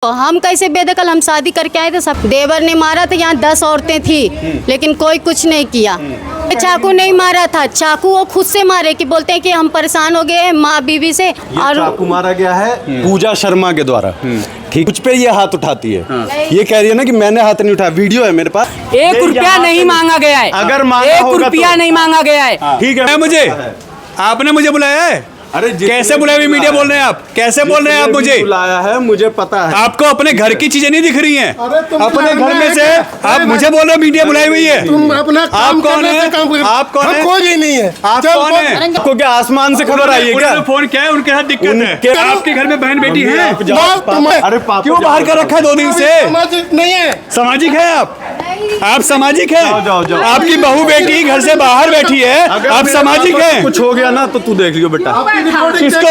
को, हम कैसे बेदखल, हम शादी करके आए थे। सब देवर ने मारा था, यहाँ 10 औरतें थी लेकिन कोई कुछ नहीं किया। चाकू नहीं मारा था, चाकू वो खुद से मारे कि बोलते हैं कि हम परेशान हो गए माँ बीवी से। और चाकू मारा गया है पूजा शर्मा के द्वारा। ठीक, कुछ पे ये हाथ उठाती है। ये कह रही है ना कि मैंने हाथ नहीं उठाया, वीडियो है मेरे पास। 1 रुपया नहीं मांगा गया है। अगर मांगा 1 होगा रुपया तो नहीं मांगा गया है। ठीक है, मुझे आपने मुझे बुलाया है? अरे कैसे बुलाया हुई मीडिया बोल रहे हैं आप? कैसे बोल रहे हैं आप मुझे? बुलाया है, मुझे पता है। आपको अपने घर की चीजें नहीं दिख रही हैं? अपने घर में से आप मुझे बोल रहे हो मीडिया बुलाई हुई है? तुम अपना आप कौन है? आप कौन है? कोई नहीं है। आप कौन है? आपको क्या आसमान से खबर आई है क्या? फोन किया है, उनके साथ दिक्कत है। आपके घर में बहन बेटी है? अरे पापा क्यों बाहर कर रखा है 2 दिन से? नहीं है। सामाजिक है आप सामाजिक है? जाओ। आपकी बहू बेटी घर से बाहर बैठी है, आप सामाजिक है? कुछ हो गया ना तो तू देख लियो बेटा। किसको?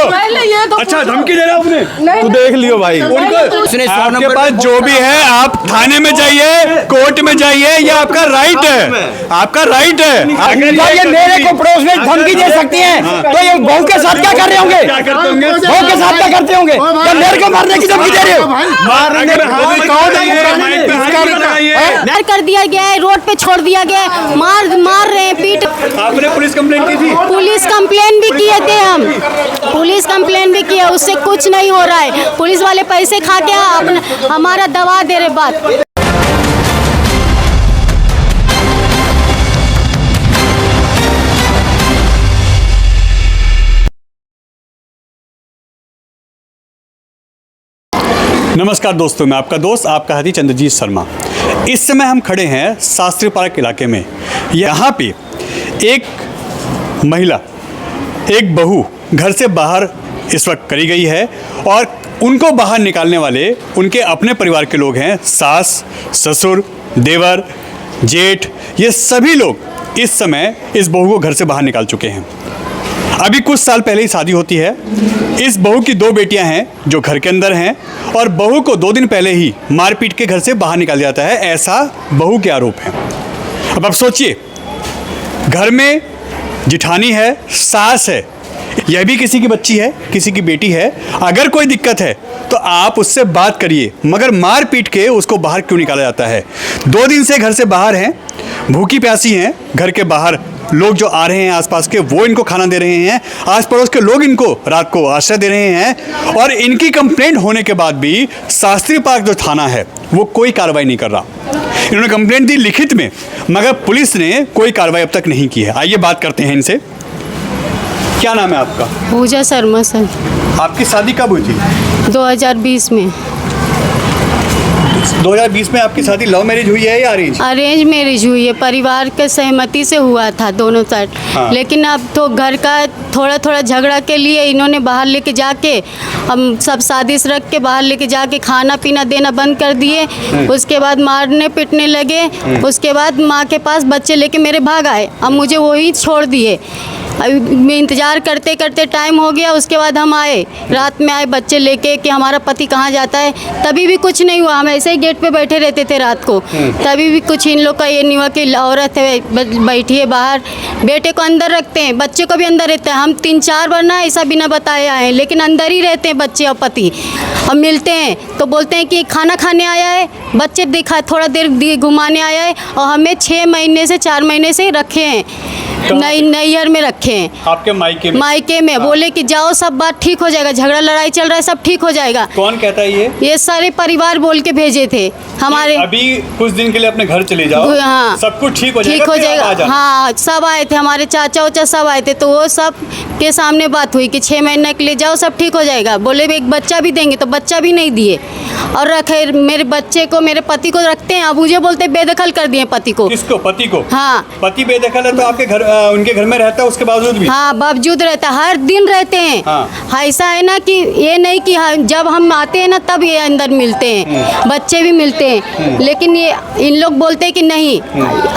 अच्छा धमकी दे रहा हूँ अपने? तू देख लियो भाई। आपके पास जो भी है आप थाने में जाइए, कोर्ट में जाइए, ये आपका राइट है, आपका राइट है। अगर ये मेरे को पड़ोस में धमकी दे सकती हैं तो ये बहू के साथ क्या कर रहे होंगे? क्या करते होंगे? बहू के साथ क्या करते होंगे? क्या मेरे को मारने की धमकी दे रहे हो? डर कर दिया गया है, रोड पे छोड़ दिया गया है, मार रहे हैं, पीट। आपने पुलिस कंप्लेंट की थी? पुलिस कंप्लेन भी किए थे हम, पुलिस कंप्लेन भी किया, उससे कुछ नहीं हो रहा है। पुलिस वाले पैसे खा के अपना हमारा दबा दे रहे बात। नमस्कार दोस्तों, मैं आपका दोस्त, आपका साथी चंद्रजीत शर्मा। इस समय हम खड़े हैं शास्त्री पार्क इलाके में। यहाँ पे एक महिला, एक बहू घर से बाहर इस वक्त करी गई है और उनको बाहर निकालने वाले उनके अपने परिवार के लोग हैं। सास, ससुर, देवर, जेठ, ये सभी लोग इस समय इस बहू को घर से बाहर निकाल चुके हैं। अभी कुछ साल पहले ही शादी होती है। इस बहू की 2 बेटियां हैं जो घर के अंदर हैं और बहू को 2 दिन पहले ही मारपीट के घर से बाहर निकाल जाता है, ऐसा बहू के आरोप है। अब आप सोचिए, घर में जिठानी है, सास है, यह भी किसी की बच्ची है, किसी की बेटी है। अगर कोई दिक्कत है तो आप उससे बात करिए, मगर मार पीट के उसको बाहर क्यों निकाला जाता है? 2 दिन से घर से बाहर हैं, भूखी प्यासी हैं। घर के बाहर लोग जो आ रहे हैं आसपास के, वो इनको खाना दे रहे हैं। आस पड़ोस के लोग इनको रात को आश्रय दे रहे हैं और इनकी कंप्लेंट होने के बाद भी शास्त्री पार्क जो थाना है वो कोई कार्रवाई नहीं कर रहा। इन्होंने कंप्लेंट दी लिखित में, मगर पुलिस ने कोई कार्रवाई अब तक नहीं की है। आइए बात करते हैं इनसे। क्या नाम है आपका? पूजा शर्मा सर। आपकी शादी कब हुई थी? 2020 में। 2020 में आपकी शादी लव मैरिज हुई है या अरेंज? अरेंज मैरिज हुई है, परिवार के सहमति से हुआ था दोनों साइड। हाँ। लेकिन अब तो घर का थोड़ा झगड़ा के लिए इन्होंने बाहर लेके जाके, हम सब साजिश रख के बाहर लेके जाके खाना पीना देना बंद कर दिए। उसके बाद मारने पीटने लगे। उसके बाद माँ के पास बच्चे लेके मेरे भाग आए। अब मुझे वही छोड़ दिए। अभी इंतज़ार करते करते टाइम हो गया। उसके बाद हम आए, रात में आए बच्चे लेके कि हमारा पति कहाँ जाता है। तभी भी कुछ नहीं हुआ, हम ऐसे ही गेट पे बैठे रहते थे रात को। तभी भी कुछ इन लोग का ये नहीं हुआ कि औरत है बैठी है बाहर, बेटे को अंदर रखते हैं, बच्चे को भी अंदर रहते हैं। हम 3-4 बार ना ऐसा बिना बताए आए हैं, लेकिन अंदर ही रहते हैं बच्चे और पति। हम मिलते हैं तो बोलते हैं कि खाना खाने आया है, बच्चे दिखा थोड़ा देर घुमाने आया है, और हमें 6 महीने से 4 महीने से रखे हैं, नैहर में रखे हैं। आपके मायके में? मायके में। बोले कि जाओ सब बात ठीक हो जाएगा, झगड़ा लड़ाई चल रहा है सब ठीक हो जाएगा। कौन कहता है ये सारे परिवार बोल के भेजे थे हमारे। अभी कुछ दिन के लिए अपने घर चले जाओ, हाँ, सब कुछ ठीक हो जाएगा, ठीक हो फिर आप आ जाएगा। जाना। हाँ, सब आए थे, हमारे चाचा उचा सब आए थे, तो वो सब के सामने बात हुई कि 6 महीने के लिए जाओ सब ठीक हो जाएगा। बोले एक बच्चा भी देंगे, तो बच्चा भी नहीं दिए और रखे मेरे बच्चे को, मेरे पति को रखते हैं। अब मुझे बोलते बेदखल कर दिए पति को। किसको? पति को? हाँ। पति बेदखल है तो आपके घर उनके घर में रहता है उसके बावजूद भी? हाँ, बावजूद रहता, हर दिन रहते हैं। हाँ। ऐसा है ना कि ये नहीं कि जब हम आते हैं ना तब ये अंदर मिलते हैं, बच्चे भी मिलते हैं। लेकिन ये इन लोग बोलते हैं कि नहीं,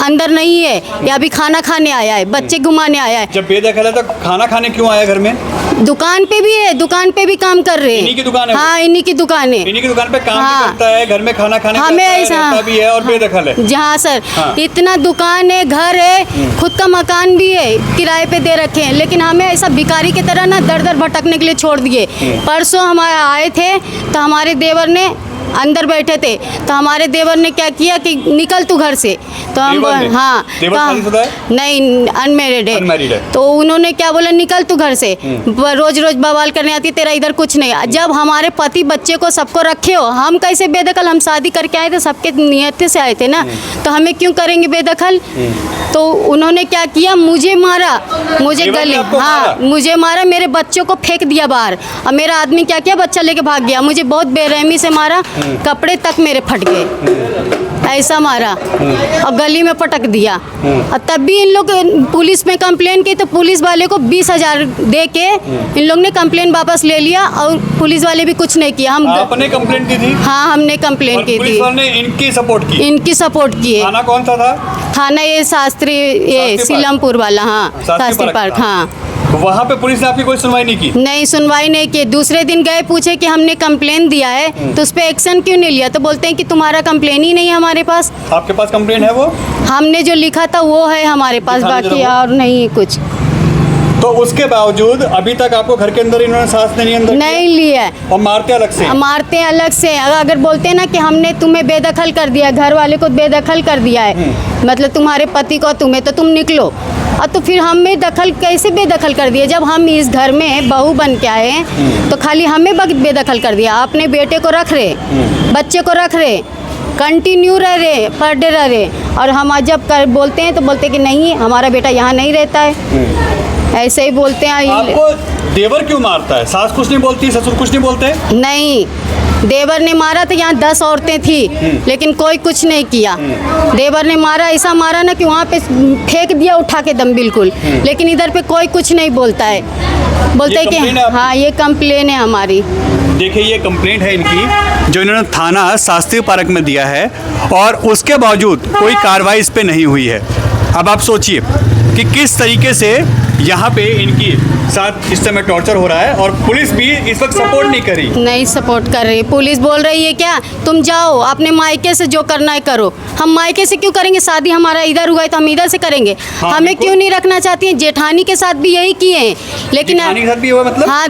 अंदर नहीं है, ये अभी खाना खाने आया है, बच्चे घुमाने आया है। जब बेदखल है तो खाना खाने क्यों आया घर में? दुकान पे भी है, दुकान पे भी काम कर रहे हैं। इन्हीं की दुकान है? हाँ, इन्हीं की दुकान है। इन्हीं की दुकान पे काम भी हाँ। करता है, घर में खाना खाने हमें ऐसा रहता भी है और बेदखल है। जहाँ सर हाँ। इतना दुकान है, घर है, खुद का मकान भी है, किराए पे दे रखे हैं, लेकिन हमें ऐसा भिखारी की तरह ना दर दर भटकने के लिए छोड़ दिए। परसों हमारे आए थे तो हमारे देवर ने अंदर बैठे थे। तो हमारे देवर ने क्या किया कि निकल तू घर से। तो हम देवर ने? हाँ देवर शादीशुदा है? नहीं, अनमेरिड Unmarried है। है। तो उन्होंने क्या बोला, निकल तू घर से, रोज रोज बवाल करने आती, तेरा इधर कुछ नहीं। जब हमारे पति बच्चे को सबको रखे हो, हम कैसे बेदखल, हम शादी करके आए थे, सबके नियत से आए थे ना, तो हमें क्यों करेंगे बेदखल। तो उन्होंने क्या किया, मुझे मारा, मुझे देवर ने गले, आपको हाँ मारा? मुझे मारा, मेरे बच्चों को फेंक दिया बाहर। और मेरा आदमी क्या किया, बच्चा लेके भाग गया। मुझे बहुत बेरहमी से मारा, कपड़े तक मेरे फट गए, ऐसा मारा और गली में पटक दिया। और तब भी इन लोग पुलिस में कंप्लेन की, तो पुलिस वाले को 20,000 दे के इन लोग ने कंप्लेन वापस ले लिया और पुलिस वाले भी कुछ नहीं किया। हम आपने कंप्लेंट की थी? हाँ, हमने कंप्लेन और की पुलिस थी, वालों ने इनकी सपोर्ट की? इनकी सपोर्ट किए। थाना कौन सा था? थाना ये शास्त्री, ये शास्त्री सीलमपुर वाला, हाँ शास्त्री पार्क, था। हाँ। वहाँ पे पुलिस ने आपकी कोई सुनवाई नहीं की? नहीं, सुनवाई नहीं की। दूसरे दिन गए, पूछे कि हमने कंप्लेन दिया है, तो उस पर एक्शन क्यों नहीं लिया। तो बोलते हैं कि तुम्हारा कंप्लेन ही नहीं है हमारे पास। आपके पास कंप्लेंट है? वो हमने जो लिखा था वो है हमारे पास, दिखाने बाकी जरा वो। और नहीं कुछ। तो उसके बावजूद अभी तक आपको घर के अंदर इन्होंने सांस नहीं अंदर नहीं लिया है। और मारते अलग से? मारते हैं अलग से। अगर बोलते हैं ना कि हमने तुम्हें बेदखल कर दिया, घर वाले को बेदखल कर दिया है, मतलब तुम्हारे पति को, तुम्हें, तो तुम निकलो। और तो फिर हमें दखल कैसे बेदखल कर दिया, जब हम इस घर में बहू बन के आए हैं, तो खाली हमें बेदखल कर दिया। अपने बेटे को रख रहे, बच्चे को रख रहे, कंटिन्यू रह रहे, पर डे रह रहे। और हम जब बोलते हैं तो बोलते हैं कि नहीं, हमारा बेटा यहाँ नहीं रहता है, ऐसे ही बोलते हैं। आपको देवर क्यों मारता है? सास कुछ नहीं बोलती, ससुर कुछ नहीं बोलते? नहीं, देवर ने मारा तो यहाँ 10 औरतें थी, लेकिन कोई कुछ नहीं किया। देवर ने मारा, ऐसा मारा ना कि वहाँ पे फेंक दिया उठा के दम बिल्कुल, लेकिन इधर पे कोई कुछ नहीं बोलता है। बोलते हैं कि कंप्लेन है आपकी? हाँ, ये कंप्लेन है हमारी। देखिए, ये कंप्लेंट है इनकी, जो इन्होंने थाना शास्त्री पार्क में दिया है, और उसके बावजूद कोई कार्रवाई इस पे नहीं हुई है। अब आप सोचिए कि किस तरीके से यहाँ पे इनकी साथ इस समय टॉर्चर हो रहा है, और पुलिस भी इस वक्त सपोर्ट नहीं करी। नहीं सपोर्ट कर रही। पुलिस बोल रही है क्या, तुम जाओ अपने मायके से जो करना है करो। हम मायके से क्यों करेंगे, शादी हमारा इधर हुआ है तो हम इधर से करेंगे। हाँ, हमें बिल्कुल। क्यों नहीं रखना चाहती हैं। जेठानी के साथ भी यही किए हैं, लेकिन जेठानी के साथ भी हुआ मतलब? हाँ,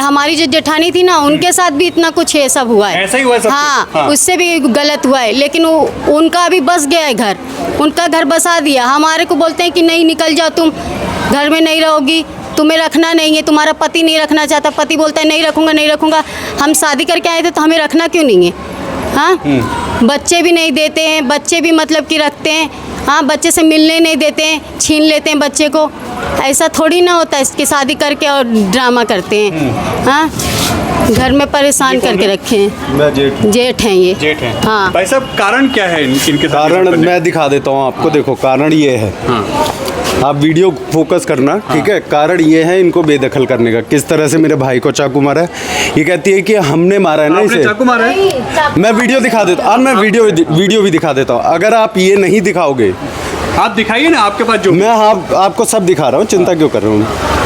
हमारी जो जेठानी थी ना, उनके साथ भी इतना कुछ है, सब हुआ है। ऐसा ही हुआ है सब कुछ? हाँ, हाँ। उससे भी गलत हुआ है, लेकिन उनका अभी बस गया है घर, उनका घर बसा दिया। हमारे को बोलते हैं कि नहीं, निकल जाओ, तुम घर में नहीं रहोगी, तुम्हें रखना नहीं है। तुम्हारा पति नहीं रखना चाहता, पति बोलता है नहीं रखूँगा, नहीं रखूँगा। हम शादी करके आए थे तो हमें रखना क्यों नहीं है। हाँ, बच्चे भी नहीं देते हैं, बच्चे भी मतलब कि रखते हैं। हाँ, बच्चे से मिलने नहीं देते हैं, छीन लेते हैं बच्चे को। ऐसा थोड़ी ना होता है, इसकी शादी करके और ड्रामा करते हैं। हाँ, घर में परेशान करके रखे हैं। मैं जेठ जेठ हैं ये। जेठ है? हाँ। भाई साहब, कारण क्या है इनके साथ? कारण मैं दिखा देता हूँ आपको। देखो, कारण ये है, आप वीडियो फोकस करना, ठीक है। कारण ये है इनको बेदखल करने का। किस तरह से मेरे भाई को चाकू मारा है, ये कहती है कि हमने मारा है ना आपने इसे। चाकू मारा है? मैं वीडियो दिखा देता हूँ, और मैं वीडियो भी दिखा देता हूँ। अगर आप ये नहीं दिखाओगे, आप दिखाइए ना, आपके पास जो। मैं आपको सब दिखा रहा हूँ, चिंता क्यों कर रहा हूँ।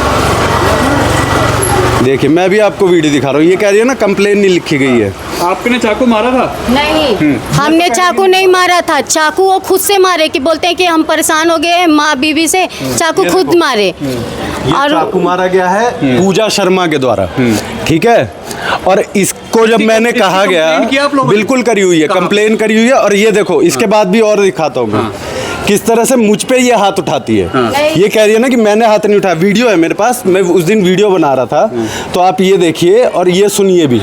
देखिए, मैं भी आपको वीडियो दिखा रहा हूँ। ये कह रही है ना कंप्लेन नहीं लिखी गई है। आपने चाकू मारा था? नहीं, हमने चाकू नहीं मारा था। चाकू वो खुद से मारे, कि बोलते हैं कि हम परेशान हो गए माँ बीवी से, चाकू खुद मारे। ये और चाकू मारा गया है पूजा शर्मा के द्वारा, ठीक है। और इसको जब मैंने इसकी कहा गया, कंप्लेंट की आप लोगों ने? बिल्कुल करी हुई है, कहाँ? कंप्लेन करी हुई है। और ये देखो, इसके बाद भी और दिखाता हूँ मैं किस तरह से मुझ पे ये हाथ उठाती है। ये कह रही है ना कि मैंने हाथ नहीं उठाया। वीडियो है मेरे पास, मैं उस दिन वीडियो बना रहा था, तो आप ये देखिए और ये सुनिए भी।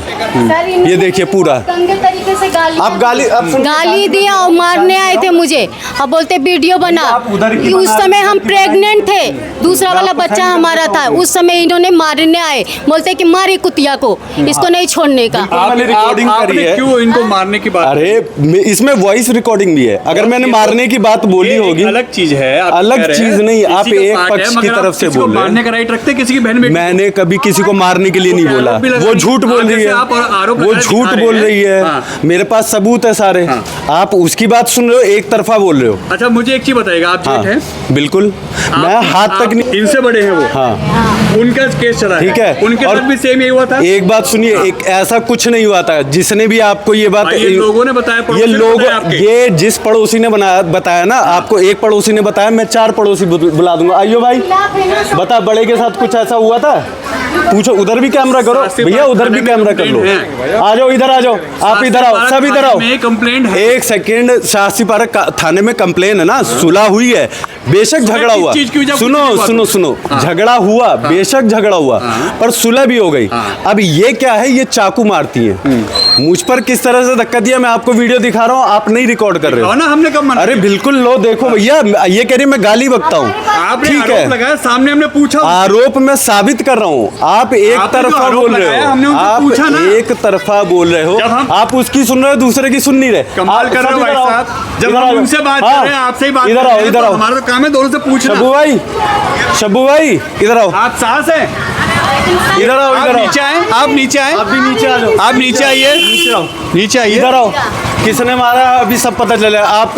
ये देखिए पूरा। गंदे तरीके से आप गाली दिया और मारने आए थे मुझे, अब बोलते वीडियो बना। आप उधर की उस बना समय रहे हम थे, प्रेग्नेंट थे, दूसरा वाला बच्चा हमारा था। उस समय इन्होंने मारने आए, बोलते कि मारे कुतिया को, इसको नहीं छोड़ने का। मैंने रिकॉर्डिंग करी आपने है। क्यों इनको मारने की बात? अरे, इसमें वॉइस रिकॉर्डिंग भी है। अगर मैंने मारने की बात बोली होगी, अलग चीज है। आप अलग कह रहे चीज हैं, नहीं, आप किसी का एक पार्ट है, पक्ष की मगर आप तरफ से किसी को बोल रहे हैं। मारने का राइट रखते हैं किसी की बहन बेटी? मैंने कभी किसी को मारने के लिए नहीं बोला। वो झूठ बोल रही है, वो झूठ बोल रही है। मेरे पास सबूत है सारे। आप उसकी बात सुन रहे हो, एक तरफा बोल रहे हो। अच्छा मुझे एक चीज बताइएगा, आप जेठ हैं? बिल्कुल, मैं हाथ तक नहीं। इनसे बड़े हैं वो। हाँ, उनका केस चला है, ठीक है। उनके और साथ भी सेम यही हुआ था। एक बात सुनिए, एक ऐसा कुछ नहीं हुआ था। जिसने भी आपको ये बात, ये लोगों ने बताया, ये पड़ोसी ने लोग, बताया आपके। ये जिस पड़ोसी ने बताया ना आपको, एक पड़ोसी ने बताया, मैं 4 पड़ोसी बुला दूंगा। आइयो भाई, बता, बड़े के साथ कुछ ऐसा हुआ था? पूछो, उधर भी कैमरा करो भैया, उधर भी कैमरा कर लो। आ जाओ, इधर आ जाओ, आप इधर आओ, सब इधर आओ। कंप्लेंट है। एक सेकेंड, शास्त्री पार्क थाने में कंप्लेन है ना, सुलह हुई है, बेशक झगड़ा हुआ। सुनो, झगड़ा हुआ, बेशक झगड़ा हुआ, पर सुलह भी हो गई। अब ये क्या है, ये चाकू मारती है मुझ पर। किस तरह से धक्का दिया, मैं आपको वीडियो दिखा रहा हूँ, आप नहीं रिकॉर्ड कर रहे हो ना। हमने कब मना? अरे बिल्कुल लो, देखो भैया, ये कह रही मैं गाली बकता हूँ, ठीक है। लगाया सामने, हमने पूछा, आरोप मैं साबित कर रहा हूँ, आप एक तरफा बोल रहे हो, आप एक तरफा बोल रहे हो, आप उसकी सुन रहे हो, दूसरे की सुन नहीं रहे। कमाल कर रहे हो भाई साहब। जब हम उनसे बात कर रहे हैं, आपसे ही बात कर रहे हैं, इधर आओ, हमारा तो काम है दोनों से पूछना। शब्बू भाई इधर आओ, आप साहस हैं? इधर आओ, इधर आओ, नीचे आए, आप नीचे आए, आप भी नीचे आ जाओ, आप नीचे आइए, नीचे आइए, इधर आओ। किसने मारा अभी सब पता चला। आप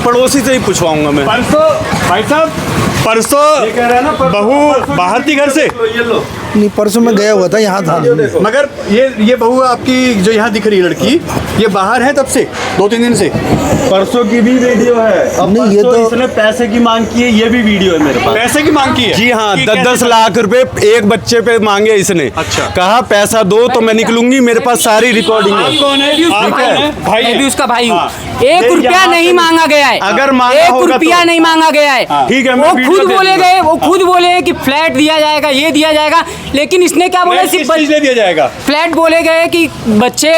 पड़ोसी से ही पूछवाऊंगा मैं। परसों भाई साहब, परसों कह रहे हैं ना, बहू बाहर थी घर से। ये लो, नहीं, परसों मैं गया हुआ था, यहाँ था। मगर ये बहू आपकी जो यहाँ दिख रही है लड़की, ये बाहर है तब से 2-3 दिन से। परसों की भी वीडियो है। अब नहीं, ये तो इसने पैसे की मांग की है, ये भी वीडियो है मेरे पास। पैसे की मांग की है? जी हाँ, कि 10-10 कैसे? लाख रुपए एक बच्चे पे मांगे इसने। अच्छा। कहा पैसा दो तो मैं निकलूंगी, मेरे पास सारी रिकॉर्डिंग आप है। कौन है? आप कौन है? भाई मैं भी है। उसका भाई हूँ। हाँ। 1 रुपया नहीं मांगा गया है। अगर मांगा 1 होगा रुपया तो। नहीं मांगा गया है। ठीक है, मैं वो वीडियो खुद दे बोले दूंगा। गए, वो खुद बोले हैं कि फ्लैट दिया जाएगा, ये दिया जाएगा, लेकिन इसने क्या बोला, किस सिर्फ चीज ले दिया जाएगा? फ्लैट बोले गए कि बच्चे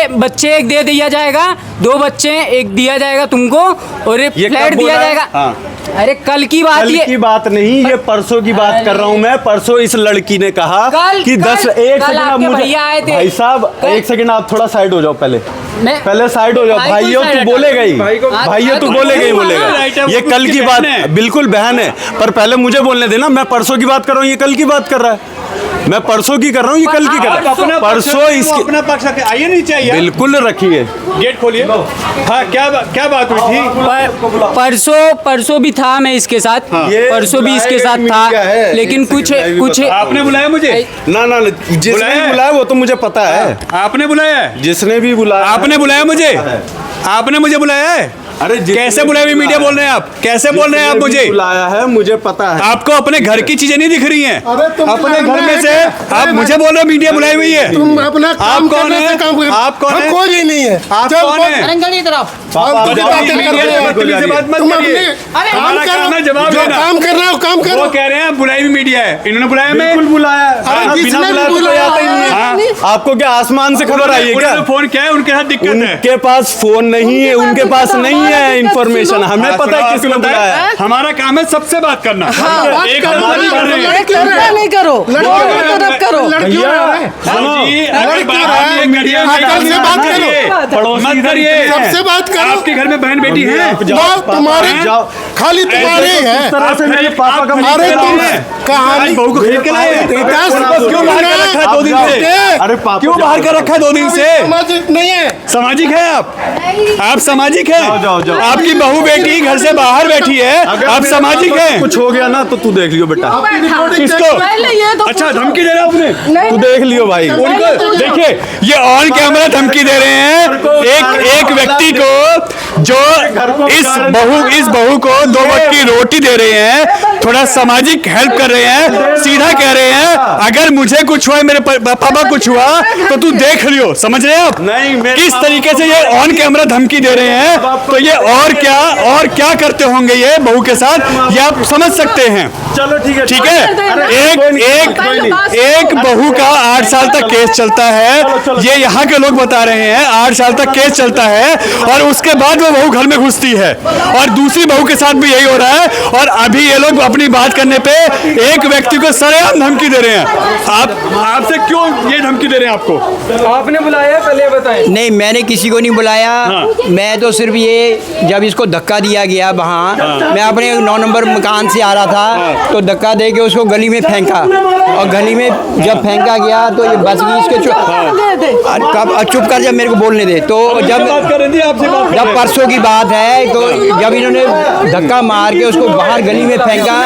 एक दे दिया जाएगा, 2 बच्चे एक दिया जाएगा तुमको, और एक ये फ्लैट कब दिया बोला है? जाएगा। हाँ। अरे कल की बात कल ये, की बात नहीं, ये परसों की बात कर रहा हूँ मैं। परसों इस लड़की ने कहा कि 10 एक सेकंड आप मुझे, भैया आए थे। भाई साहब 1 सेकंड आप थोड़ा साइड हो जाओ, पहले साइड हो जाओ। भाई भाइयों को तू side बोलेगा ही, हटाओ। भाइयों तू बोलेगा ही बोलेगा। ये कल की बात, बिल्कुल बहन है, पर पहले मुझे बोलने देना। मैं परसों की बात कर रहा हूँ, ये कल की बात कर रहा है। मैं परसों की कर रहा हूँ, ये कल की कर रहा है। परसों इसकी अपना पक्ष रखे, आइए नीचे आइए, बिल्कुल रखिए, गेट खोलिए। हाँ, क्या बात हुई थी? परसों भी था मैं इसके साथ, ये परसों भी इसके साथ मीडिया था, है, लेकिन एक कुछ सेकंड मैं भी कुछ बता आपने बुलाया मुझे? ना जिसने बुलाया? बुलाया वो तो मुझे पता है। आपने बुलाया है? जिसने भी बुलाया, आपने बुलाया मुझे? आपने मुझे बुलाया है? अरे कैसे बुलाया? मीडिया बोल रहे हैं आप, कैसे बोल रहे हैं आप मुझे? बुलाया है, मुझे पता है। आपको अपने घर की चीजें नहीं दिख रही हैं? अपने घर में से आप मुझे बोल रहे हो मीडिया बुलाई हुई है? तुम अपना काम आप कौन करने है? से काम कर। आप कौन है? कोई नहीं है। आप चल, कौन है? पापा, बड़ी आप बातें मीडिया कर रहे से हो। बदतमीजी से बात मत तुम करिए। अपने हमारा काम है जवाब जो देना। काम कर रहे हो काम वो करो। कह रहे हैं बुलाई हुई मीडिया है, इन्होंने बुलाया? मैं बिल्कुल बुलाया। अरे हाँ, जिसने बिना भी बुलाए तो कोई बुलाया आता ही नहीं है। आपको क्या आसमान से खबर आई है क्या? उन्होंने फोन किया है, उनके साथ दिक्कत है। उनके पास फोन नहीं है, उनके पास नहीं है इंफॉर्मेशन। हमें पता है किसने बुलाया है। हमारा काम है सबसे बात करना। बात एक करो, हमारी कर रहे हैं। लड़कियों नहीं करो, करो। लड़कियों सुनो, जी, अगर बात ये करिए, आकर से बात करो। पड़ोसी मत करिए। सबसे बात करो। आपके घर में बहन बेटी है? तुम्हारे जाओ, खाली तुम्हारे ही है। किस तरह से मेरे पापा का अरे तुम आज कहानी बहू को खरीद के लाए हैं? क्यों बाहर कर रखा है 2 दिन से? अरे पापा, क्यों बाहर कर रखा है 2 दिन से? सामाजिक नहीं है। सामाजिक है आप सामाजिक हैं? जाओ। आपकी बहू बेटी घर से बाहर बैठी है, आप मेरे सामाजिक पापा को हैं? कुछ हो गया ना तो तू देख लियो बेटा, किसको? अच्छा, धमकी दे रहे हो आपने? तू देख लियो भाई। उनको देखिए, ये ऑन कैमरा धमकी दे रहे हैं एक व्यक्ति को, जो इस बहू को 2 वक्त की रोटी दे रहे हैं, थोड़ा सामाजिक हेल्प कर रहे हैं, सीधा कह रहे हैं अगर मुझे कुछ हुआ, मेरे पापा कुछ हुआ तो तू देख लियो। समझ रहे हैं आप नहीं, मेरे किस तरीके से ये ऑन कैमरा धमकी दे रहे हैं? तो ये और क्या करते होंगे ये बहू के साथ, ये आप समझ सकते हैं। चलो ठीक है, ठीक है, एक बहू का 8 साल तक केस चलता है, ये यहाँ के लोग बता रहे हैं 8 साल तक केस चलता है, और उसके बाद वो बहू घर में घुसती है, और दूसरी बहू के साथ भी यही हो रहा है। और अभी ये लोग अपनी बात करने पे एक व्यक्ति को सरेआम धमकी दे रहे हैं। आपसे क्यों ये धमकी दे रहे हैं? आपको आपने बुलाया, पहले बताएं। नहीं, मैंने किसी को नहीं बुलाया। मैं तो सिर्फ ये, जब इसको धक्का दिया गया वहाँ, मैं अपने 9 नंबर मकान से आ रहा था, तो धक्का दे के उसको गली में फेंका, और गली में जब फेंका गया तो ये बच गई इसके चुप कर, जब मेरे को बोलने दे। तो जब बात कर रही थी आपसे, बात कर रहे हैं। परसों की बात है, तो जब इन्होंने धक्का मार के उसको बाहर गली में फेंका,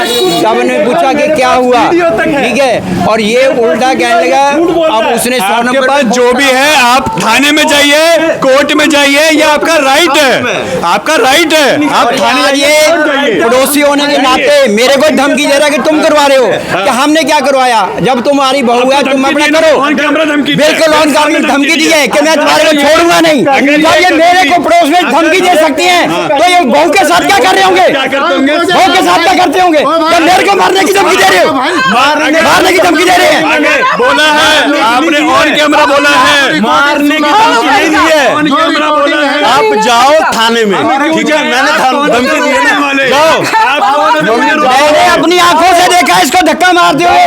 तब उन्होंने पूछा कि क्या हुआ, ठीक है, और ये उल्टा कहने लगा। अब उसने 100 आपके नंबर पास जो भी है आप थाने में जाइए, कोर्ट में जाइए, ये आपका राइट है, आपका राइट है। आप थाने और जाइए, कोर्ट जाइए। ये पड़ोसी होने के नाते मेरे को धमकी दे रहा है कि तुम करवा रहे हो, कि हमने क्या करवाया, जब तुम्हारी बहू है तुम अपना करो। ऑन कैमरा धमकी दी है। बिल्कुल ऑन कैमरा धमकी दी है कि मैं तुम्हारे को छोड़ूंगा नहीं। जब ये मेरे को पड़ोस में धमकी दे सकती हैं, तो ये बहू के साथ क्या कर रहे होंगे, क्या करते होंगे? बहू के साथ क्या करते होंगे? जब मेरे को मारने की धमकी दे रहे हो, मारने की धमकी दे रहे हैं। आगे बोला है आपने, ऑन कैमरा बोला है, मारने की धमकी नहीं दी है। ऑन कैमरा बोला है। आप जाओ थाने में, ठीक है, मैंने धमकी दी है ना, जाओ। मैंने अपनी आंखों से देखा इसको धक्का मारते हुए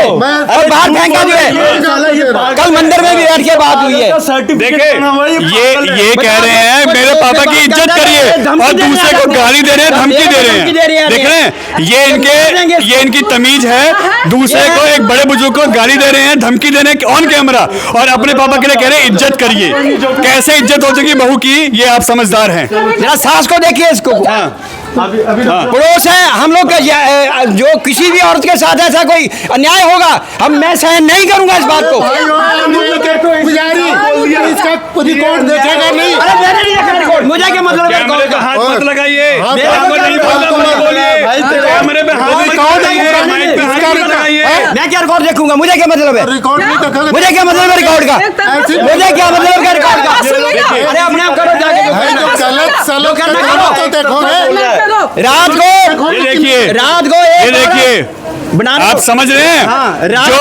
और बाहर फेंका जो है। कल मंदिर में भी बैठ के बात हुई है। देखिए ये कह रहे हैं मेरे पापा की इज्जत करिए और दूसरे को गाली दे रहे हैं, धमकी दे रहे हैं। देख रहे हैं ये इनकी तमीज है, दूसरे को एक बड़े बुजुर्ग को गाली दे रहे हैं, धमकी दे रहे हैं ऑन कैमरा, और अपने पापा के लिए कह रहे हैं इज्जत करिए। कैसे इज्जत हो चुकी बहू की, ये आप समझदार हैं। जरा सास को देखिए इसको। पड़ोस है हम लोग का, जो किसी भी औरत के साथ ऐसा कोई अन्याय होगा मैं सहन नहीं करूंगा इस बात को। पुजारी इसका रिकॉर्ड देखेगा नहीं। अरे मैंने नहीं देखा रिकॉर्ड, मुझे क्या मतलब है कैमरे पे हाथ मत लगाइए, हाँ, कैमरे नहीं बोलना मत बोलिए, कैमरे पे हाथ मत लगाइए, माइक पे हाथ मत लगाइए। मैं क्या रिकॉर्ड देखूंगा, मुझे क्या मतलब है, रिकॉर्ड नहीं देखोगे। मुझे क्या मतलब है रिकॉर्ड का, मुझे क्या मतलब है रिकॉर्ड का। अरे अपने आप करो जाके, भाई जो गलत सलूक करना करो करो। तो देखोगे। रात को ये देखिए, रात को ये एक देखिए, बनाना आप समझ रहे हैं, हाँ, रात जो को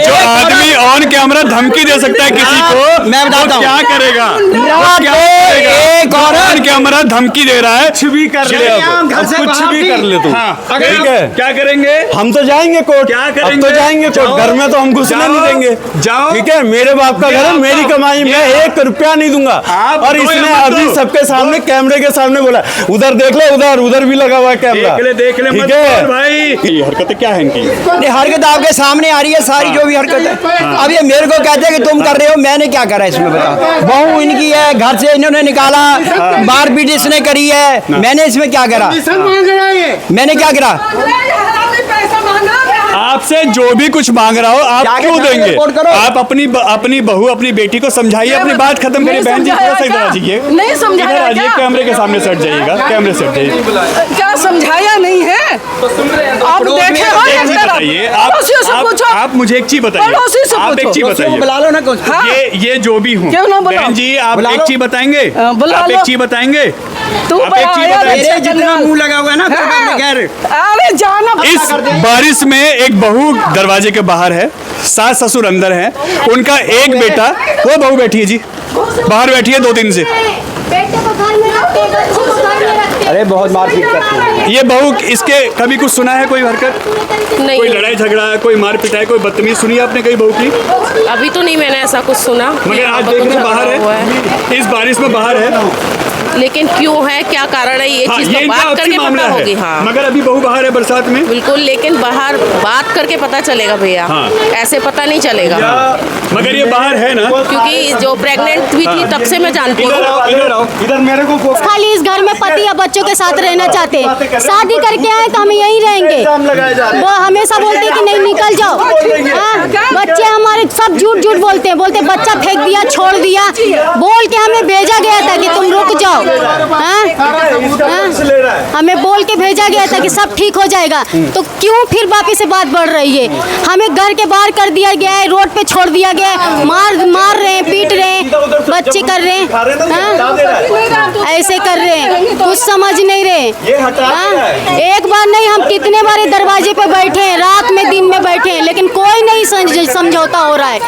जो एक आदमी ऑन कैमरा धमकी दे सकता है किसी को, मैं बताता वो क्या हूँ। करेगा, वो रात क्या को करेगा? एक औरत ऑन कैमरा धमकी दे रहा है, कुछ भी कर ले, हम घर से कुछ बाहर भी भी- कर ले तुम। हाँ, ठीक है, क्या करेंगे? हम तो जाएंगे कोर्ट, क्या अब करेंगे? तो जाएंगे कोर्ट, जाओ। घर में तो हम घुसने जाओ। नहीं देंगे। जाओ। ठीक है, मेरे बाप का घर है, मेरी कमाई, मैं 1 रुपया नहीं दूंगा। आप और दो या इसने मत अभी दो। सबके सामने कैमरे के सामने बोला, उधर देख लो, उधर भी लगा हुआ है कैमरा। देख ले मत ठीक है बोल भाई। ये हरकतें क्या है इनकी? नहीं, हरकत आपके सामने आ रही है सारी, जो भी हरकत है। अब ये मेरे को कहते हैं कि तुम कर रहे हो, मैंने क्या करा इसमें बता। बहू इनकी है, घर से इन्होंने निकाला, मारपीट इसने करी है, मैंने इसमें क्या करा, मांग रहा है ये। मैंने क्या करा। आपसे जो भी कुछ मांग रहा हो आप जाके क्यों थाने देंगे? रिपोर्ट करो। आप अपनी बहू अपनी बेटी को समझाइए, अपनी बात खत्म करिए। बहन जी थोड़ा सा इधर आ जाइए, नहीं समझाया इधर आ जाइए, क्या? कैमरे के सामने सट जाइएगा, कैमरे से हट जाइए। क्या समझाया नहीं है? आप पड़ोस देखे में हो एक एक चीज तरफ। बताइए, पड़ोसियों से पूछो। आप मुझे एक चीज बताइए, पड़ोसी से आप एक पूछो। चीज बताइए, बुला लो ना कुछ। हाँ। ये जो भी हूँ, क्यों ना बुलाओ? बहन जी आप बुला एक लो। चीज बताएंगे, बुला आप लो। एक चीज बताएंगे, तू आप एक चीज बड़ा बताइए। मेरे जितना मुंह लगा हुआ है ना खैर। अरे जाना इस बारिश में एक बहू दरवाजे के बाहर है, सास ससुर अंदर हैं, उनका एक बेटा, वो बहू बैठी है जी, बाहर बैठी है 2 दिन से। बेटे को घर में रखते, बच्चे को घर में रखते। अरे बहुत मारपीट करते हैं। ये बहू इसके कभी कुछ सुना है कोई हरकत, कोई नहीं, लड़ाई झगड़ा, कोई मार पिटाई, कोई बदतमीज सुनी है आपने कहीं बहू की? अभी तो नहीं मैंने ऐसा कुछ सुना। मगर आज अब देख तो रहे हैं बाहर झगड़ा हुआ है। है, इस बारिश में बाहर है। लेकिन क्यों है, क्या कारण है, ये हाँ, चीज ये तो इनका बात आपसी करके मामला पता है, होगी। हाँ मगर अभी बहू बाहर है बरसात में। बिल्कुल, लेकिन बाहर बात करके पता चलेगा भैया, हाँ। ऐसे पता नहीं चलेगा। मगर ये बाहर है ना, क्योंकि जो प्रेग्नेंट हुई थी तब से मैं जानती इधर हूँ। आओ, इधर आओ। इधर मेरे को खाली इस घर में पति या बच्चों के साथ रहना चाहते हैं। शादी करके आए तो हम यहीं रहेंगे। वो हमेशा बोलते हैं कि नहीं निकल जाओ। हाँ, बच्चे हमारे सब झूठ बोलते हैं, बच्चा फेंक दिया, छोड़ दिया, बोल के हमें भेजा गया था कि तुम रुक जाओ। हाँ? हमें बोल के भेजा गया था कि सब ठीक हो जाएगा, तो क्यों फिर वापिस से बात बढ़ रही है? हमें घर के बाहर कर दिया गया है, रोड पे छोड़ दिया गया है, मार रहे हैं, पीट रहे हैं, बच्चे कर रहे हैं। हाँ? ऐसे कर रहे हैं, कुछ समझ नहीं रहे। हाँ? एक बार नहीं, हम कितने बार दरवाजे पे बैठे हैं, रात में दिन में बैठे हैं, लेकिन कोई नहीं समझौता हो रहा है,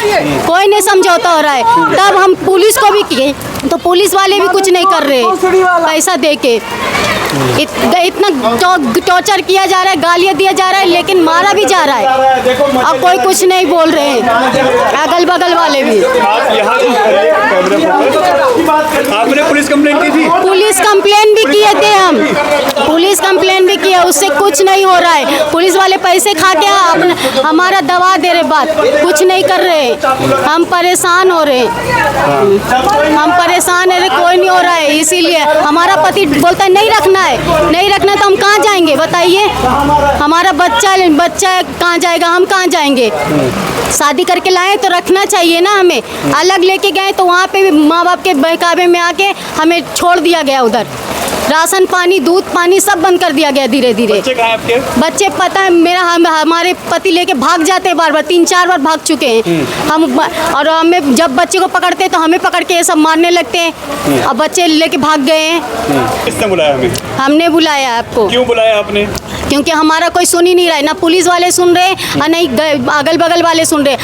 कोई नहीं समझौता हो रहा है। तब हम पुलिस को भी किए तो पुलिस वाले भी कुछ नहीं कर रहे, पैसा दे के इतना टॉर्चर किया जा रहा है, गालियाँ दिया जा रहा है, लेकिन मारा भी जा रहा है। अब कोई कुछ नहीं बोल रहे हैं, अगल बगल वाले भी। आप यहाँ कैमरे पर आपने पुलिस कंप्लेंट की थी? पुलिस कंप्लेन भी किए थे हम, पुलिस कंप्लेन भी किया, उससे कुछ नहीं हो रहा है। पुलिस वाले पैसे खा के अपना हमारा दबा दे रहे, बात कुछ नहीं कर रहे। हम परेशान हो रहे हैं, हम परेशान है, कोई नहीं हो रहा है। इसीलिए हमारा पति बोलता है नहीं रखना है, नहीं रखना तो हम कहाँ जाएंगे बताइए? हमारा बच्चा कहाँ जाएगा, हम कहाँ जाएंगे? शादी करके लाए तो रखना चाहिए ना हमें। अलग लेके गए तो वहाँ पे भी माँ बाप के बहकावे में आके हमें छोड़ दिया गया उधर। राशन पानी, दूध पानी सब बंद कर दिया गया धीरे धीरे। बच्चे कहाँ हैं आपके? बच्चे पता है हमारे पति लेके भाग जाते हैं, बार बार 3-4 बार भाग चुके हैं हम। और हमें जब बच्चे को पकड़ते हैं तो हमें पकड़ के ये सब मारने लगते हैं। अब बच्चे लेके भाग गए हैं। किसने बुलाया हमें? हमने बुलाया आपको। क्यों बुलाया आपने? क्योंकि हमारा कोई सुन ही नहीं रहा है, ना पुलिस वाले सुन रहे और नहीं अगल बगल वाले सुन रहे।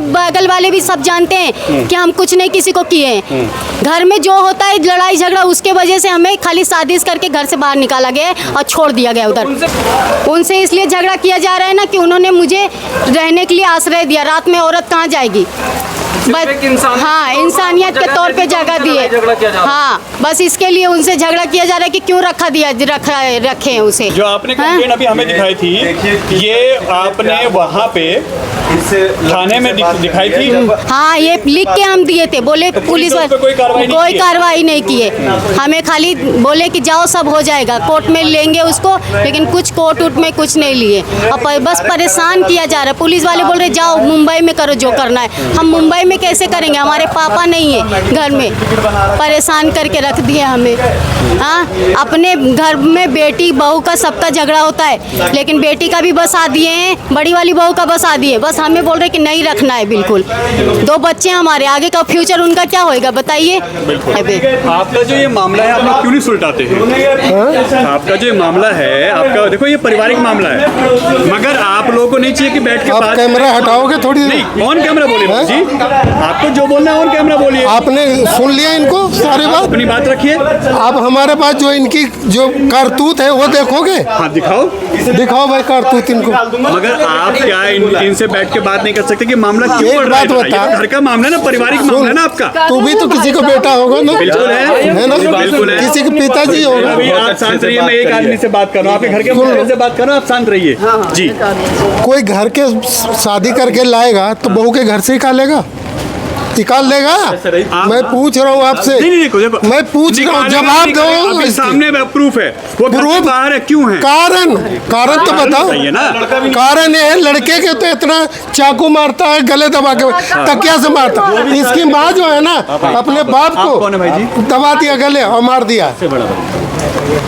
बगल वाले भी सब जानते हैं कि हम कुछ नहीं किसी को किए हैं। घर में जो होता है लड़ाई झगड़ा, उसके वजह से हमें खाली साजिश करके घर से बाहर निकाला गया है और छोड़ दिया गया उधर। उनसे इसलिए झगड़ा किया जा रहा है ना कि उन्होंने मुझे रहने के लिए आश्रय दिया। रात में औरत कहाँ जाएगी? हाँ, इंसानियत के तौर पे जगह दिए। हाँ, बस इसके लिए उनसे झगड़ा किया जा रहा है कि क्यों रखे हैं उसे। जो आपने कंप्लेंट अभी हमें दिखाई थी, ये आपने वहाँ पे थाने में दिखाई थी? हाँ, ये लिख के हम दिए थे, बोले पुलिस वाले कोई कार्रवाई नहीं किए। हमें खाली बोले कि जाओ सब हो जाएगा, कोर्ट में लेंगे उसको, लेकिन कुछ कोर्ट उट में कुछ नहीं लिए। और बस परेशान किया जा रहा है। पुलिस वाले बोल रहे जाओ मुंबई में करो जो करना है। हम मुंबई में कैसे करेंगे? हमारे पापा नहीं है घर में, परेशान करके रख दिए हमें। हाँ, अपने घर में बेटी बहू का सबका झगड़ा होता है, लेकिन बेटी का भी बसा दिए हैं, बड़ी वाली बहू का बसा दिए। बस हमें बोल रहे कि नहीं रखना है बिल्कुल। 2 बच्चे हमारे, आगे का फ्यूचर उनका क्या होएगा बताइए? आपका जो ये मामला है, आप लोग क्यों नहीं सुलटाते हैं? आपका जो ये मामला है, आपका देखो ये पारिवारिक मामला है, मगर आप लोगों को नहीं चाहिए कि बैठ के आप कैमरा हटाओगे थोड़ी? नहीं, ऑन कैमरा बोलिए जी, आपको जो बोलना है ऑन कैमरा बोलिए। आपने सुन लिया इनको सारी बात? अपनी बात रखिए। आप हमारे पास जो इनकी जो करतूत है वो देखोगे? हाँ, दिखाओ भाई करतूत इनको। मगर आप क्या इनसे बैठ के बात नहीं कर सकते कि मामला क्यों एक बढ़ रहा है? बात बता, घर का मामला ना, पारिवारिक मामला ना आपका। तू भी तो किसी को बेटा होगा ना? बिल्कुल है ना? बिल्कुल है। किसी के पिताजी होगा। अभी आप शांत रहिए, मैं एक आदमी से बात कर रहा हूँ, आपके घर के मुखिया से बात कर रहा हूँ, आप शांत रहिए जी। कोई घर के शादी करके लाएगा तो बहू के घर से निकाल लेगा? मैं पूछ रहा हूँ आपसे, मैं पूछ रहा हूँ, जवाब दो। सामने प्रूफ है, वो प्रूफ बाहर है, क्यों है? कारण तो बताओ ना। कारण ये है, लड़के के तो इतना चाकू मारता है, गले दबा के तकिया से मारता है। इसकी माँ जो है ना, अपने बाप को दबा दिया गले और मार दिया।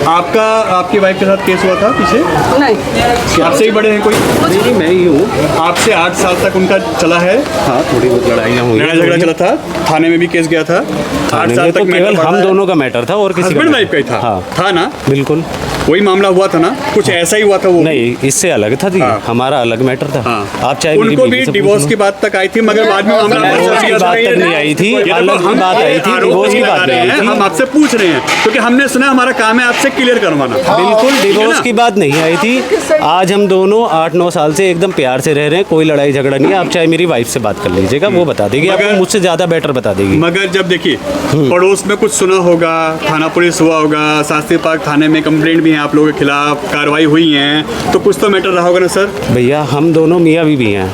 आपकी वाइफ के साथ केस हुआ था पीछे? नहीं। आपसे ही बड़े हैं कोई? नहीं, मैं ही हूँ। आपसे 8 साल तक उनका चला है? हाँ, थोड़ी बहुत लड़ाइयाँ हुई, लड़ाई झगड़ा चला था, थाने में भी केस गया था। 8 साल तक केवल हम दोनों का मैटर था और किसी का हस्बैंड वाइफ का ही था? हाँ, था ना? बिल्कुल वही मामला हुआ था ना? कुछ ऐसा ही हुआ था वो? नहीं, इससे अलग था जी। हमारा अलग मैटर था। आप चाहे उनको भी डिवोर्स की बात तक आई थी, मगर बाद में मामला डिवोर्स की बात तक नहीं आई थी, अलग ही बात आई थी, डिवोर्स की बात नहीं आई थी। हम आपसे पूछ रहे हैं क्योंकि हमने सुना हमारा काम है आपसे क्लियर करवाना। बिल्कुल डिवोर्स की बात नहीं आई थी। आज हम दोनों 8-9 साल से एकदम प्यार से रह रहे हैं, कोई लड़ाई झगड़ा नहीं है। आप चाहे मेरी वाइफ से बात कर लीजिएगा, वो बता देगी, आपको मुझसे ज़्यादा बेटर बता देगी। मगर जब देखिए पड़ोस में कुछ सुना होगा, थाना पुलिस हुआ होगा, शास्त्री पार्क थाने में कंप्लेंट भी है आप लोगों के खिलाफ, कार्रवाई हुई है, तो कुछ तो मैटर रहा होगा ना सर? भैया हम दोनों मियाँ बीवी हैं,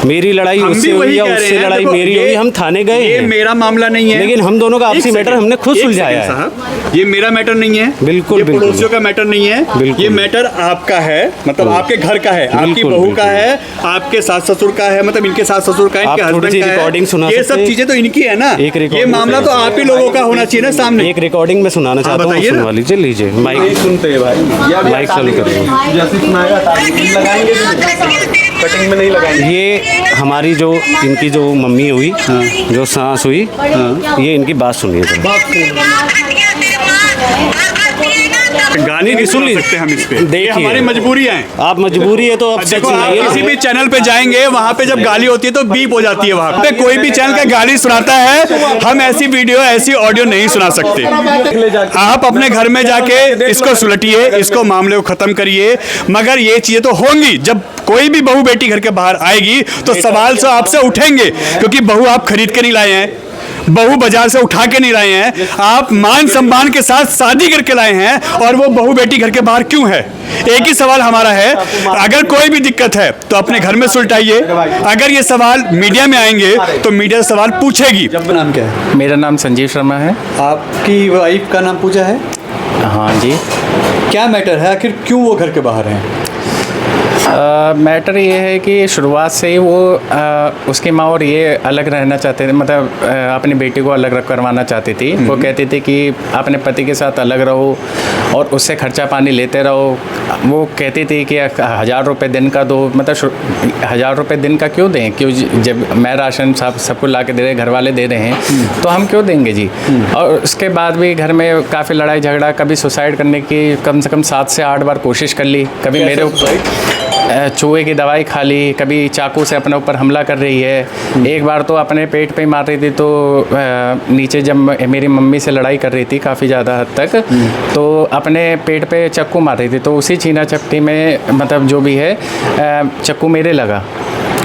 मेरी लड़ाई उससे हुई या उससे लड़ाई मेरी हुई, हम थाने गए। ये मेरा मामला नहीं है, लेकिन हम दोनों का आपसी मैटर हमने खुद सुलझाया है। ये मेरा मैटर नहीं है, बिल्कुल पड़ोसियों का मैटर नहीं है, ये मैटर आपका है, मतलब आपके घर का है, आपकी बहू का है, आपके सास ससुर का है, मतलब इनके सास ससुर का है, इनके हस्बैंड का है, ये सब चीजें तो इनकी है ना। ये मामला तो आप ही लोगों का होना चाहिए ना सामने। एक रिकॉर्डिंग में सुनाना चाहता हूँ, सुनवा लीजिए। लीजिए माइक, सुनते हैं भाई, माइक चालू करिए। कटिंग में नहीं लगाएंगे। ये हमारी जो इनकी जो मम्मी हुई, जो सास हुई, ये इनकी बात सुनिए जरा। गाली नहीं सुन सकते हम इस पे, देखिए हमारी मजबूरियां हैं। आप मजबूरी है तो आप सच सुनाइए। किसी भी चैनल पे जाएंगे, वहाँ पे जब गाली होती है तो बीप हो जाती है। वहाँ पे कोई भी चैनल का गाली सुनाता है, हम ऐसी वीडियो ऐसी ऑडियो नहीं सुना सकते। आप अपने घर में जाके इसको सुलटिए, इसको मामले को खत्म करिए, मगर ये चीजें तो होंगी। जब कोई भी बहू बेटी घर के बाहर आएगी तो सवाल से आपसे उठेंगे, क्योंकि बहू आप खरीद के नहीं लाए हैं, बहू बाजार से उठा के नहीं लाए हैं, आप मान सम्मान के साथ शादी करके लाए हैं, और वो बहू बेटी घर के बाहर क्यों है? एक ही सवाल हमारा है, अगर कोई भी दिक्कत है तो अपने घर में सुलझाइए। अगर ये सवाल मीडिया में आएंगे तो मीडिया सवाल पूछेगी। नाम क्या है? मेरा नाम संजीव शर्मा है। आपकी वाइफ का नाम पूजा है? हाँ जी। क्या मैटर है, आखिर क्यों वो घर के बाहर हैं? मैटर ये है कि शुरुआत से ही वो उसकी माँ और ये अलग रहना चाहते थे, मतलब अपनी बेटी को अलग करवाना चाहती थी। वो कहती थी कि अपने पति के साथ अलग रहो और उससे खर्चा पानी लेते रहो। वो कहती थी कि 1000 रुपये दिन का दो, मतलब 1000 रुपये दिन का क्यों दें, क्यों जब मैं राशन सबको ला के दे रहे, घर वाले दे रहे हैं, तो हम क्यों देंगे जी। और उसके बाद भी घर में काफ़ी लड़ाई झगड़ा, कभी सुसाइड करने की कम से कम 7 से 8 बार कोशिश कर ली। कभी मेरे चूहे की दवाई खा ली, कभी चाकू से अपने ऊपर हमला कर रही है। एक बार तो अपने पेट पे ही मार रही थी, तो नीचे जब मेरी मम्मी से लड़ाई कर रही थी काफ़ी ज़्यादा हद तक, तो अपने पेट पे चाकू मार रही थी, तो उसी छीना चपटी में मतलब जो भी है चाकू मेरे लगा।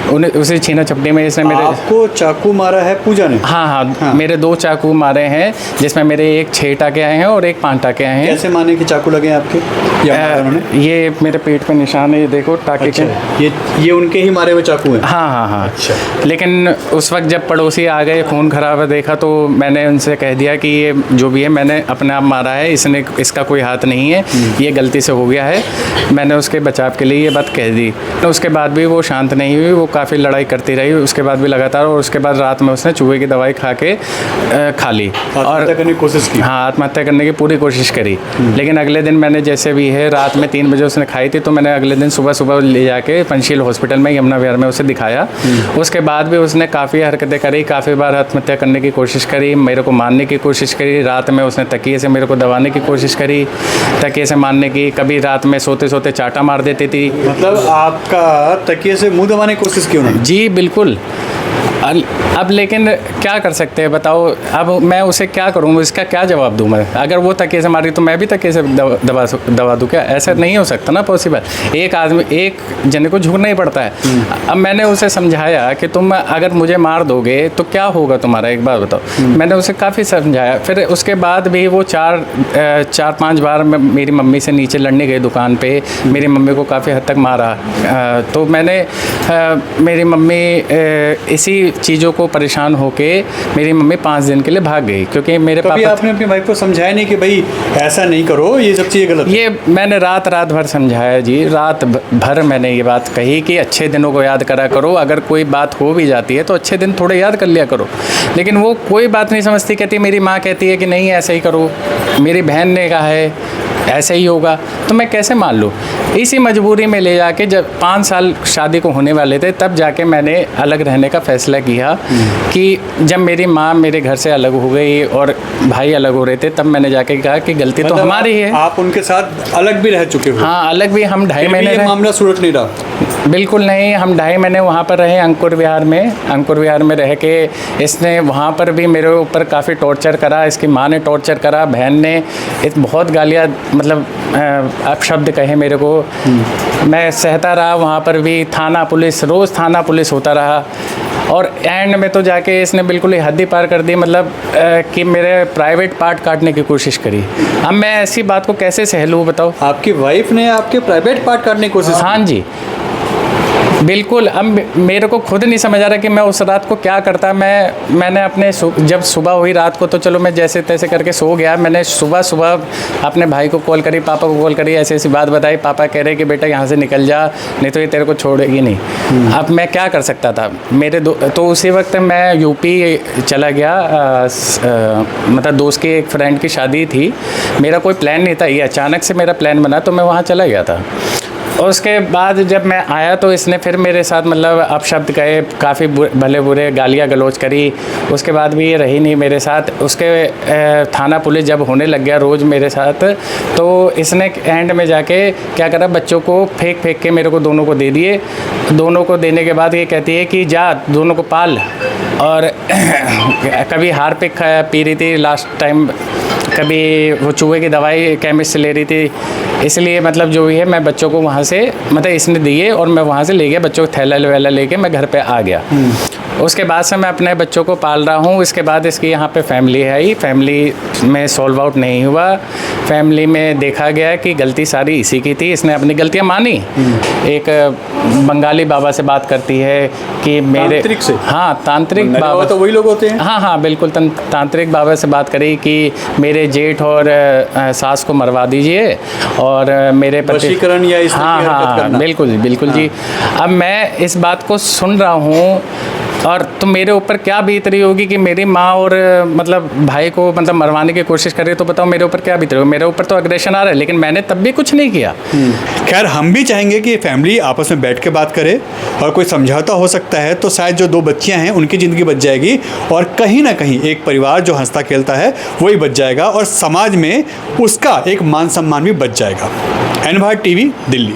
उन्हें उसी छीना चपटी में इसने मेरे आपको चाकू मारा है पूजा ने? हाँ, मेरे 2 चाकू मारे हैं, जिसमें मेरे एक 6 टाके आए हैं और एक 5 टाके आए हैं। कैसे माने कि चाकू लगे हैं आपके? ये मेरे पेट पे निशान है, ये देखो टाके अच्छा, के। ये उनके ही मारे हुए चाकू हैं? हाँ। अच्छा। लेकिन उस वक्त जब पड़ोसी आ गए, खून खराब देखा, तो मैंने उनसे कह दिया कि ये जो भी है मैंने अपने आप मारा है, इसका कोई हाथ नहीं है, ये गलती से हो गया है। मैंने उसके बचाव के लिए ये बात कह दी। तो उसके बाद भी वो शांत नहीं हुई, वो काफ़ी लड़ाई करती रही उसके बाद भी लगातार। और उसके बाद रात में उसने चूहे की दवाई खा ली और आत्महत्या करने की कोशिश की। हाँ, आत्महत्या करने की पूरी कोशिश करी। लेकिन अगले दिन मैंने जैसे भी है रात में 3 बजे उसने खाई थी, तो मैंने अगले दिन सुबह ले जाके पंचशील हॉस्पिटल में यमुना विहार में उसे दिखाया। उसके बाद भी उसने काफ़ी हरकतें करी, काफ़ी बार आत्महत्या करने की कोशिश करी, मेरे को मारने की कोशिश करी। रात में उसने तकिए से मेरे को दबाने की कोशिश करी, तकिए से मारने की। कभी रात में सोते सोते चाटा मार देती थी। मतलब आपका तकिए से मुंह दबाने की कोशिश की उन्होंने? जी बिल्कुल। अब लेकिन क्या कर सकते हैं बताओ, अब मैं उसे क्या करूँ, इसका क्या जवाब दूँ मैं? अगर वो तकिए से मारी तो मैं भी तकिए से दबा दूँ क्या? ऐसा नहीं हो सकता ना पॉसिबल। एक आदमी, एक जने को झुकना ही पड़ता है। अब मैंने उसे समझाया कि तुम अगर मुझे मार दोगे तो क्या होगा तुम्हारा, एक बात बताओ। मैंने उसे काफ़ी समझाया। फिर उसके बाद भी वो 4-5 बार मेरी मम्मी से नीचे लड़ने गए दुकान पे, मेरी मम्मी को काफ़ी हद तक मारा। तो मैंने मेरी मम्मी इसी चीज़ों को परेशान होके मेरी मम्मी 5 दिन के लिए भाग गई, क्योंकि मेरे कभी पापा आपने अपनी वाइफ को समझाया नहीं कि भाई ऐसा नहीं करो, ये सब चीज़ें गलत? ये मैंने रात भर समझाया जी, रात भर मैंने ये बात कही कि अच्छे दिनों को याद करा करो, अगर कोई बात हो भी जाती है तो अच्छे दिन थोड़े याद कर लिया करो। लेकिन वो कोई बात नहीं समझती, कहती मेरी माँ कहती है कि नहीं ऐसे ही करो, मेरी बहन ने कहा है ऐसे ही होगा, तो मैं कैसे मान लूँ। इसी मजबूरी में ले जाके जब 5 साल शादी को होने वाले थे, तब जाके मैंने अलग रहने का फ़ैसला किया। कि जब मेरी माँ मेरे घर से अलग हो गई और भाई अलग हो रहे थे, तब मैंने जाके कहा कि गलती तो हमारी है। आप उनके साथ अलग भी रह चुके हो? हाँ, अलग भी। हम 2.5 महीने रहे। मामला सुलझ नहीं रहा? बिल्कुल नहीं। हम 2.5 महीने वहाँ पर रहे अंकुर विहार में रह के इसने वहाँ पर भी मेरे ऊपर काफ़ी टॉर्चर करा। इसकी माँ ने टॉर्चर करा, बहन ने बहुत गालियाँ, मतलब अपशब्द कहे मेरे को। मैं सहता रहा वहाँ पर भी। थाना पुलिस, रोज़ थाना पुलिस होता रहा। और एंड में तो जाके इसने बिल्कुल ही हद ही पार कर दी, मतलब कि मेरे प्राइवेट पार्ट काटने की कोशिश करी। अब मैं ऐसी बात को कैसे सह लूँ बताओ? आपकी वाइफ ने आपके प्राइवेट पार्ट काटने की कोशिश? हाँ जी बिल्कुल। अब मेरे को खुद नहीं समझ आ रहा कि मैं उस रात को क्या करता। मैंने अपने जब सुबह हुई रात को, तो चलो मैं जैसे तैसे करके सो गया। मैंने सुबह अपने भाई को कॉल करी, पापा को कॉल करी, ऐसी ऐसी बात बताई। पापा कह रहे कि बेटा यहाँ से निकल जा, नहीं तो ये तेरे को छोड़ेगी नहीं। अब मैं क्या कर सकता था? तो उसी वक्त मैं यूपी चला गया। मतलब दोस्त की एक फ्रेंड की शादी थी, मेरा कोई प्लान नहीं था, ये अचानक से मेरा प्लान बना, तो मैं वहाँ चला गया था। और उसके बाद जब मैं आया तो इसने फिर मेरे साथ मतलब अपशब्द कहे, काफ़ी भले बुरे गालियाँ गलौज करी। उसके बाद भी ये रही नहीं मेरे साथ। उसके थाना पुलिस जब होने लग गया रोज़ मेरे साथ, तो इसने एंड में जाके क्या करा, बच्चों को फेंक के मेरे को दोनों को दे दिए। दोनों को देने के बाद ये कहती है कि जा दोनों को पाल। और कभी हार्पिक पी रही थी लास्ट टाइम, कभी वो चूहे की दवाई केमिस्ट से ले रही थी। इसलिए मतलब जो भी है, मैं बच्चों को वहाँ से मतलब इसने दिए और मैं वहाँ से ले गया बच्चों को, थैला वैला लेके मैं घर पे आ गया। उसके बाद से मैं अपने बच्चों को पाल रहा हूँ। इसके बाद इसकी यहाँ पे फैमिली है ही, फैमिली में सॉल्व आउट नहीं हुआ। फैमिली में देखा गया कि गलती सारी इसी की थी, इसने अपनी गलतियाँ मानी। एक बंगाली बाबा से बात करती है कि मेरे तांत्रिक से? हाँ, तांत्रिक बाबा तो वही लोग होते हैं। हाँ हाँ बिल्कुल, तांत्रिक बाबा से बात करी कि मेरे जेठ और सास को मरवा दीजिए और मेरे पति वशीकरण या इस तरह की हरकत हाँ करना। बिल्कुल बिल्कुल जी। अब मैं इस बात को सुन रहा हूँ और तो मेरे ऊपर क्या बीत रही होगी कि मेरी माँ और मतलब भाई को मतलब मरवाने की कोशिश कर रही है, तो बताओ मेरे ऊपर क्या बीत रही होगी। मेरे ऊपर तो अग्रेशन आ रहा है, लेकिन मैंने तब भी कुछ नहीं किया। खैर, हम भी चाहेंगे कि फैमिली आपस में बैठ के बात करे और कोई समझौता हो सकता है तो शायद जो 2 बच्चियां हैं उनकी ज़िंदगी बच जाएगी और कहीं ना कहीं एक परिवार जो हंसता खेलता है वही बच जाएगा और समाज में उसका एक मान सम्मान भी बच जाएगा। N Bharat TV, Delhi.